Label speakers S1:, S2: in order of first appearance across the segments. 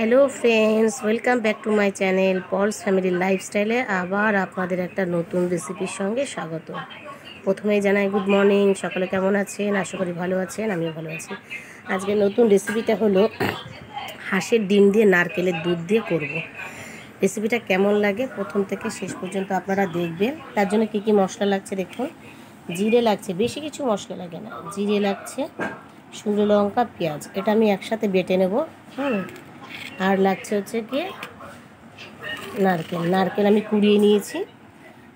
S1: Hello friends, welcome back to my channel Paul's family লাইফস্টাইলে আবার আপনাদের একটা নতুন রেসিপির সঙ্গে স্বাগত। প্রথমেই জানাই গুড মর্নিং। সকালে কেমন আছেন? আশা করি ভালো আছেন, আমিও ভালো আছি। আজকে নতুন রেসিপিটা হলো হাঁসের ডিম দিয়ে নারকেলের দুধ দিয়ে করব। রেসিপিটা কেমন লাগে প্রথম থেকে শেষ পর্যন্ত আপনারা দেখবেন। তার জন্য কী কী মশলা লাগছে দেখুন। জিরে লাগছে, বেশি কিছু মশলা লাগে না। জিরে লাগছে, শুকনো লঙ্কা, পেঁয়াজ, এটা আমি একসাথে বেটে নেব। আর লাগছে হচ্ছে কি নারকেল আমি কুড়িয়ে নিয়েছি।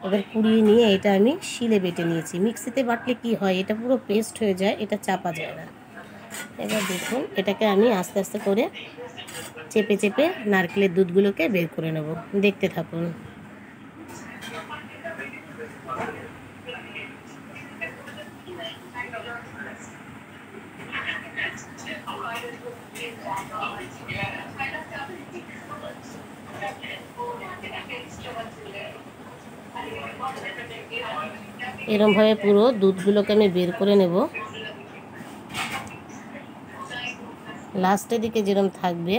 S1: এবার কুড়িয়ে নিয়ে এটা আমি শিলে বেটে নিয়েছি। মিক্সিতে বাটলে কি হয়, এটা পুরো পেস্ট হয়ে যায়, এটা চাপা যায় না। এবার দেখুন, এটাকে আমি আস্তে আস্তে করে চেপে চেপে নারকেলের দুধগুলোকে বের করে নেব। দেখতে থাকুন। এরমভাবে পুরো দুধগুলোকে আমি বের করে নেব। লাস্টের দিকে যেরকম থাকবে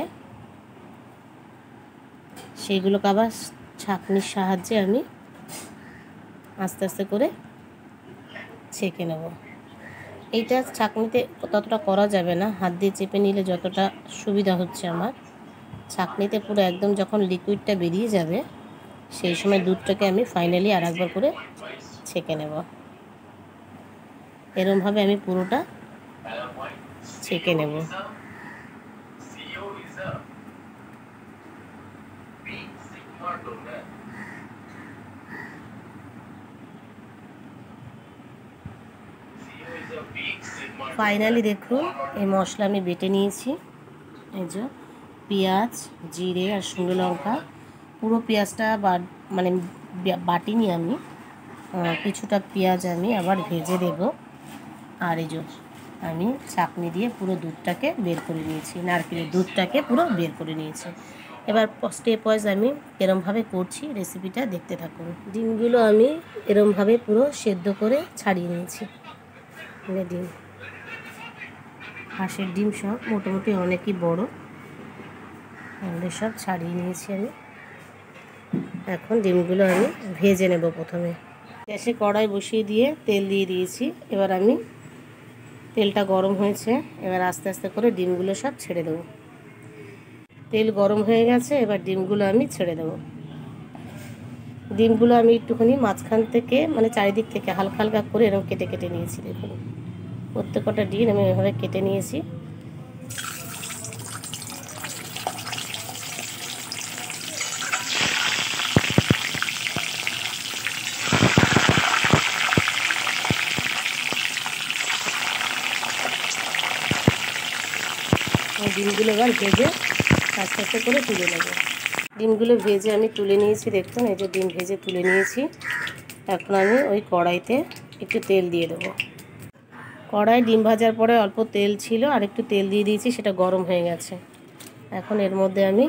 S1: সেইগুলোকে আবার ছাঁকনির সাহায্যে আমি আস্তে আস্তে করে ছেঁকে নেব। এইটা ছাঁকনিতে ততটা করা যাবে না, হাত দিয়ে চেপে নিলে যতটা সুবিধা হচ্ছে আমার। ছাঁকনিতে পুরো একদম যখন লিকুইডটা বেরিয়ে যাবে সেই সময় দুধটাকে আমি ফাইনালি আর একবার করে ছেঁকে নেব। এরমভাবে আমি পুরোটা ছেঁকে নেব। ফাইনালি দেখুন, এই মশলা আমি বেটে নিয়েছি। এই যে পেঁয়াজ, জিরে আর শুকনো লঙ্কা, পুরো পেঁয়াজটা মানে বাটিনি আমি, কিছুটা পেঁয়াজ আমি আবার ভেজে দেব। আর এই যে আমি ছাঁকনি দিয়ে পুরো দুধটাকে বের করে নিয়েছি, নারকেলের দুধটাকে পুরো বের করে নিয়েছি। এবার স্টেপ ওয়াইজ আমি এরমভাবে করছি, রেসিপিটা দেখতে থাকুন। ডিমগুলো আমি এরমভাবে পুরো সেদ্ধ করে ছাড়িয়ে নিয়েছি। ডিম, হাঁসের ডিম সব মোটামুটি অনেকই বড়, এগুলো সব ছাড়িয়ে নিয়েছি আমি। এখন ডিমগুলো আমি ভেজে নেব। প্রথমে গ্যাসে কড়াই বসিয়ে দিয়ে তেল দিয়ে দিয়েছি। এবার আমি তেলটা গরম হয়েছে, এবার আস্তে আস্তে করে ডিমগুলো সব ছেড়ে দেবো। তেল গরম হয়ে গেছে, এবার ডিমগুলো আমি ছেড়ে দেবো। ডিমগুলো আমি একটুখানি মাঝখান থেকে মানে চারিদিক থেকে হালকা হালকা করে এরকম কেটে কেটে নিয়েছি। দেখুন, প্রত্যেকটা ডিম আমি এভাবে কেটে নিয়েছি। ডিমগুলো এবার ভেজে আস্তে আস্তে করে তুলে নেব। ডিমগুলো ভেজে আমি তুলে নিয়েছি। দেখুন, এই যে ডিম ভেজে তুলে নিয়েছি। এখন আমি ওই কড়াইতে একটু তেল দিয়ে দেবো। কড়াই ডিম ভাজার পরে অল্প তেল ছিল, আর একটু তেল দিয়ে দিয়েছি, সেটা গরম হয়ে গেছে। এখন এর মধ্যে আমি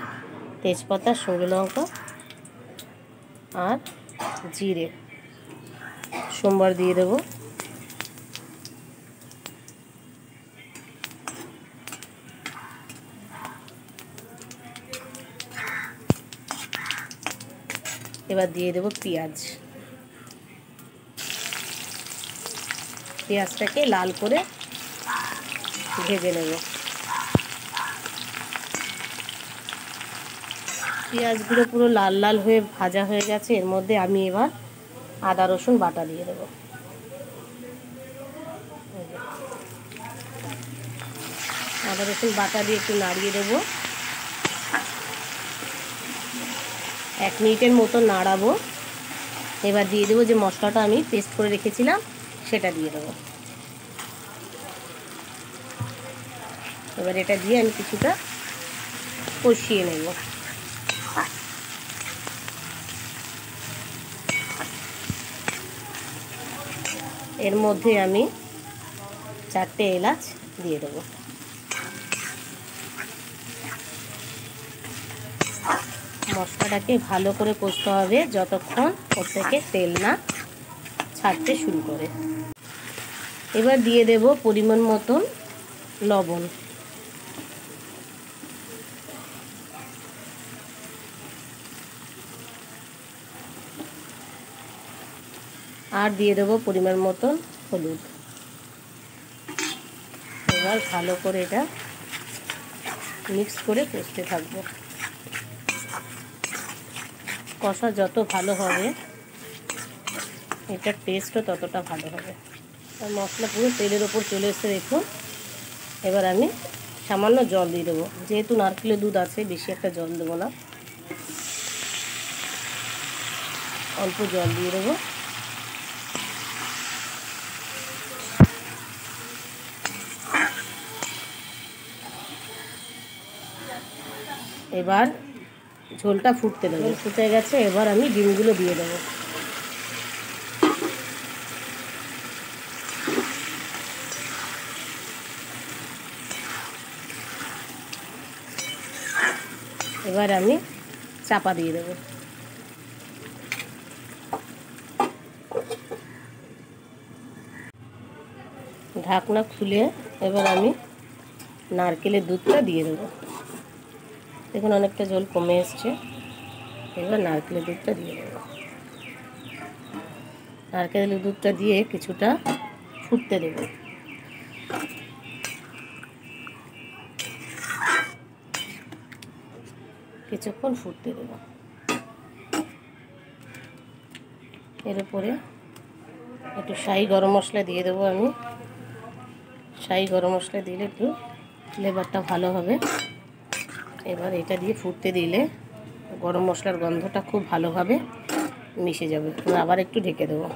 S1: তেজপাতা, শুকনো লঙ্কা আর জিরে সোমবার দিয়ে দেবো। এবার দিয়ে দেবো পেঁয়াজ। পেঁয়াজটাকে লাল করে ভেজে নেব। পেঁয়াজগুলো পুরো লাল লাল হয়ে ভাজা হয়ে গেছে। এর মধ্যে আমি এবার আদা রসুন বাটা দিয়ে দেবো। আদা রসুন বাটা দিয়ে একটু নাড়িয়ে দেবো। 1 মিনিটের মতো নাড়াবো। এবার দিয়ে দেবো যে মশলাটা আমি পেস্ট করে রেখেছিলাম, সেটা দিয়ে দেবো। এবার এটা দিয়ে আমি কিছুটা কষিয়ে নেব। এর মধ্যে আমি 4টে এলাচ দিয়ে দেবো। মশলাটাকে ভালো করে কষতে হবে যতক্ষণ ওর থেকে তেল না ছাড়তে শুরু করে। এবার দিয়ে দেব পরিমাণ মতন লবণ। আর দিয়ে দেবো পরিমাণ মতন হলুদ। এবার ভালো করে এটা মিক্স করে কষতে থাকবো। কষা যত ভালো হবে এটার টেস্টও ততটা ভালো হবে। আর মশলা পুরো তেলের ওপর চলে এসে দেখুন। এবার আমি সামান্য জল দিয়ে দেবো, যেহেতু নারকেলের দুধ আছে বেশি একটা জল দেবো না, অল্প জল দিয়ে দেবো। এবার ঝোলটা ফুটতে দেবো। ফুটে গেছে, এবার আমি ডিমগুলো দিয়ে দেবো। এবার আমি চাপা দিয়ে দেবো। ঢাকনা খুলে এবার আমি নারকেলের দুধটা দিয়ে দেবো। দেখুন অনেকটা জল কমে এসছে। এবার নারকেলের দুধটা দিয়ে দেবো। নারকেলের দুধটা দিয়ে কিছুটা ফুটতে দেবো। কিছুক্ষণ ফুটতে দেবো। এর উপরে একটু শাহি গরম মশলা দিয়ে দেবো আমি। শাহি গরম মশলা দিলে একটু ফ্লেভারটা ভালো হবে। এবার এটা দিয়ে ফুটতে দিলে গরম মশলার গন্ধটা খুব ভালোভাবে মিশে যাবে। আবার একটু ঢেকে দেবো।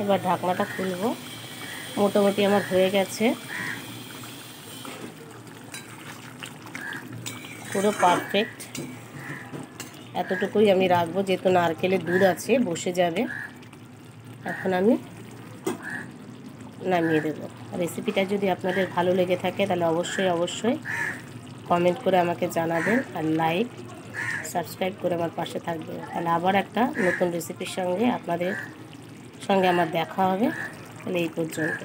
S1: এবার ঢাকনাটা খুলবো। মোটামুটি আমার হয়ে গেছে, পুরো পারফেক্ট। এতটুকুই আমি রাখবো, যেহেতু নারকেলের দুধ আছে বসে যাবে। এখন আমি নামিয়ে দেবো। রেসিপিটা যদি আপনাদের ভালো লেগে থাকে তাহলে অবশ্যই কমেন্ট করে আমাকে জানাবেন, আর লাইক সাবস্ক্রাইব করে আমার পাশে থাকবেন। তাহলে আবার একটা নতুন রেসিপির সঙ্গে আপনাদের সঙ্গে আমার দেখা হবে। তাহলে এই পর্যন্ত।